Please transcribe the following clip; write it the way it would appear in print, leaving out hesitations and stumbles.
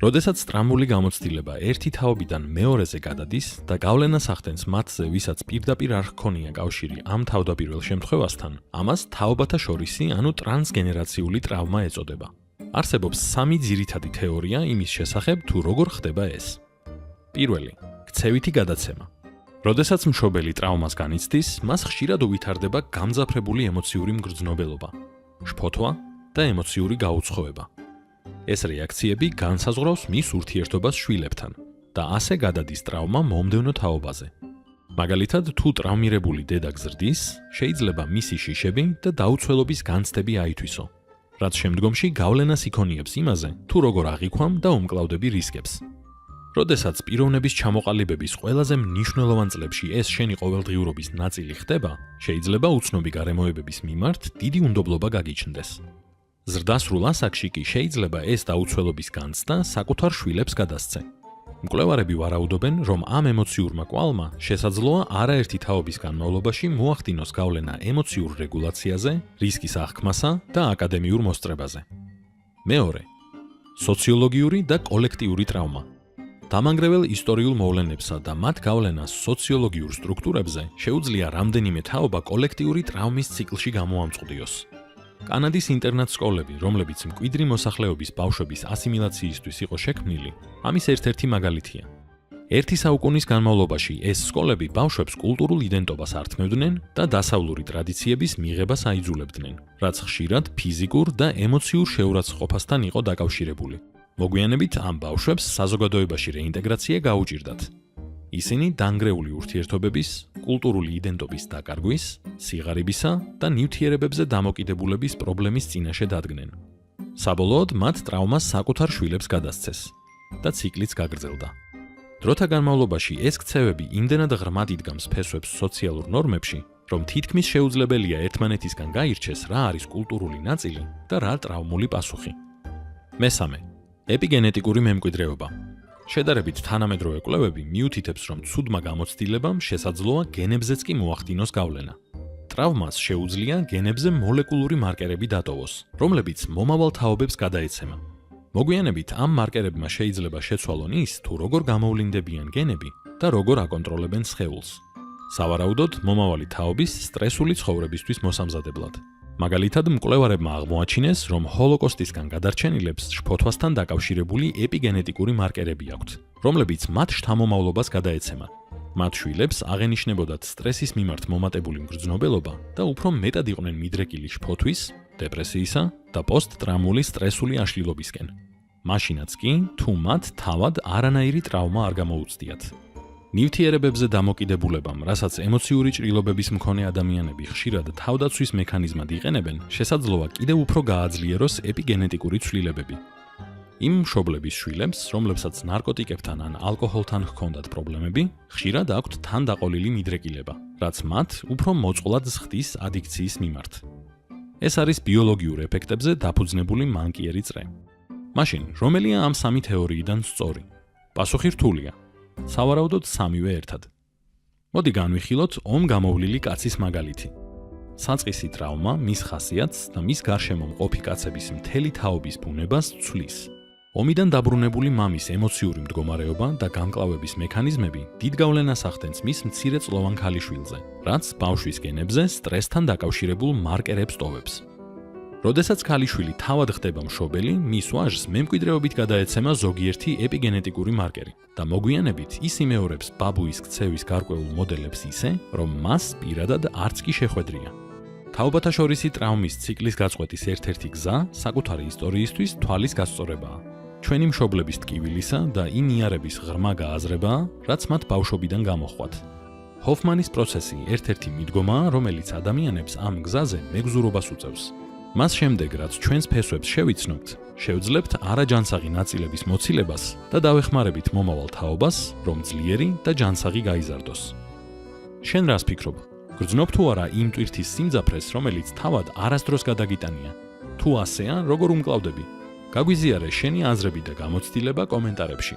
როდესაც ტრამვული გამოცდილება ერთი თაობიდან მეორეზე გადადის და გავლენას ახდენს მათზე, ვისაც პირდაპირ არ ჰქონია კავშირი ამ თავდაპირველ შემთხვევასთან, ამას თაობათა შორისი, ანუ ტრანსგენერაციული ტრავმა ეწოდება. არსებობს სამი ძირითადი თეორია იმის შესახებ, თუ როგორ ხდება ეს. პირველი, ქცევითი გადაცემა. როდესაც მშობელი ტრავმას განიცდის, მას ხშირად უვითარდება გამძაფრებული ემოციური მგრძნობელობა, შფოთვა და ემოციური გაუცხოება. ეს რეაქციები განსაზღვრავს მის ურთიერთობას შვილებთან და ასე გადადის ტრავმა მომდევნო თაობაზე. მაგალითად, თუ ტრავმირებული დედა გზრდის, შეიძლება მისი შიშები და დაუცველობის განცდები აითვისო, რაც შემდგომში გავლენას იქონიებს იმაზე, თუ როგორ აღიქვამ და უმკლავდები რისკებს. როდესაც პიროვნების ჩამოყალიბების ყველაზე მნიშვნელოვან წლებში ეს შენი ყოველდღიურობის ნაწილი ხდება, შეიძლება უცნობი გარემოებების მიმართ დიდი უნდობლობა გაგიჩნდეს. ზრდასრულ ასაკში კი შეიძლება ეს დაუცველობის განცდა საკუთარ შვილებს გადასცე. მკვლევარები ვარაუდობენ, რომ ამ ემოციურმა კვალმა შესაძლოა არაერთი თაობის განმავლობაში მოახდინოს გავლენა ემოციურ რეგულაციაზე, რისკის აღქმასა და აკადემიურ მოსწრებაზე. მეორე, სოციოლოგიური და კოლექტიური ტრავმა. დამანგრეველ ისტორიულ მოვლენებსა და მათ გავლენას სოციოლოგიურ სტრუქტურებზე შეუძლია რამდენიმე თაობა კოლექტიური ტრავმის ციკლში გამოამწყვდიოს. კანადის ინტერნატ სკოლები, რომლებიც მკვიდრი მოსახლეობის ბავშვების ასიმილაციისთვის იყო შექმნილი, ამის ერთ-ერთი მაგალითია. ერთი საუკუნის განმავლობაში ეს სკოლები ბავშვებს კულტურულ იდენტობას ართმევდნენ და დასავლური ტრადიციების მიღებას აიძულებდნენ, რაც ხშირად ფიზიკურ და ემოციურ შეურაცხყოფასთან იყო დაკავშირებული. მოგვიანებით ამ ბავშვებს საზოგადოებაში რეინტეგრაცია გაუჭირდათ. ისინი დანგრეული ურთიერთობების, კულტურული იდენტობის დაკარგვის, სიღარიბისა და ნივთიერებებზე დამოკიდებულების პრობლემის წინაშე დადგნენ. საბოლოოდ მათ ტრავმას საკუთარ შვილებს გადასცეს და ციკლიც გაგრძელდა. დროთა განმავლობაში ეს ქცევები იმდენად ღრმად იდგამს ფესვებს სოციალურ ნორმებში, რომ თითქმის შეუძლებელია ერთმანეთისგან გაირჩეს რა არის კულტურული ნაწილი და რა ტრავმული პასუხი. მესამე, ეპიგენეტიკური მემკვიდრეობა. შედარებით თანამედროვე კვლევები მიუთითებს, რომ ცუდმა გამოცდილებამ შესაძლოა გენებზეც კი მოახდინოს გავლენა. ტრავმას შეუძლია გენებზე მოლეკულური მარკერები დატოვოს, რომლებიც მომავალ თაობებს გადაეცემა. მოგვიანებით ამ მარკერებმა შეიძლება შეცვალონ ის, თუ როგორ გამოვლინდებიან გენები და როგორ აკონტროლებენ სხეულს. სავარაუდოდ, მომავალი თაობის სტრესული ცხოვრებისთვის მოსამზადებლად. მაგალითად, მკვლევარებმა აღმოაჩინეს, რომ ჰოლოკოსტისგან გადარჩენილებს შფოთვასთან დაკავშირებული ეპიგენეტიკური მარკერები აქვთ, რომლებიც მათ შთამომავლობას გადაეცემა. მათ შვილებს აღენიშნებოდათ სტრესის მიმართ მომატებული მგრძნობელობა და უფრო მეტად იყვნენ მიდრეკილი შფოთვის, დეპრესიისა და პოსტტრაუმული სტრესული აშლილობისკენ. მაშინაც კი, თუ მათ თავად არანაირი ტრავმა არ გამოუცდიათ. ნივთიერებებზე დამოკიდებულებამ, რასაც ემოციური ჭრილობების მქონე ადამიანები ხშირად თავდაცვის მექანიზმად იყენებენ, შესაძლოა კიდევ უფრო გააძლიეროს ეპიგენეტიკური ცვლილებები. იმ მშობლების შვილებს, რომლებსაც ნარკოტიკებთან ან ალკოჰოლთან ჰქონდათ პრობლემები, ხშირად აქვთ თანდაყოლილი მიდრეკილება, რაც მათ უფრო მოწყვლად ზრდის ადიქციის მიმართ. ეს არის ბიოლოგიურ ეფექტებზე დაფუძნებული მანკიერი წრე. მაშინ, რომელია ამ სამი თეორიიდან სწორი? პასუხი რთულია. სავარაუდოდ სამივე ერთად. მოდი განვიხილოთ ომ გამოვლილი კაცის მაგალითი. საწყისი ტრავმა მის ხასიათს და მის გარშემო მყოფი კაცების მთელი თაობის ბუნებას ცვლის. ომიდან დაბრუნებული მამის ემოციური მდგომარეობა და გამკლავების მექანიზმები დიდ გავლენას ახდენს მის მცირეწლოვან ქალიშვილზე, რაც ბავშვის გენებზე სტრესთან დაკავშირებულ მარკერებს ტოვებს. როდესაც ქალიშვილი თავად ხდება მშობელი, მის ვაჟს მემკვიდრეობით გადაეცემა ზოგიერთი ეპიგენეტიკური მარკერი და მოგვიანებით ის იმეორებს ბაბუის ქცევის გარკვეულ მოდელებს ისე, რომ მას პირადად არც კი შეხვედრია. თაობათა შორისი ტრავმის ციკლის გაწყვეტის ერთ-ერთი გზა საკუთარი ისტორიისთვის თვალის გასწორებაა. ჩვენი მშობლების ტკივილისა და იმ იარების ღრმა გააზრებაა, რაც მათ ბავშვობიდან გამოჰყვათ. ჰოფმანის პროცესი ერთ-ერთი მიდგომაა, რომელიც ადამიანებს ამ გზაზე მეგზურობას უწევს. მას შემდეგ, რაც ჩვენს ფესვებს შევიცნობთ, შევძლებთ არაჯანსაღი ნაწილების მოცილებას და დავეხმარებით მომავალ თაობას, რომ ძლიერი და ჯანსაღი გაიზარდოს. შენ რას ფიქრობ? გრძნობ თუ არა იმ ტვირთის სიმძაფრეს, რომელიც თავად არასდროს გადაგიტანია? თუ ასეა, როგორ უმკლავდები? გაგვიზიარე შენი აზრები და გამოცდილება კომენტარებში.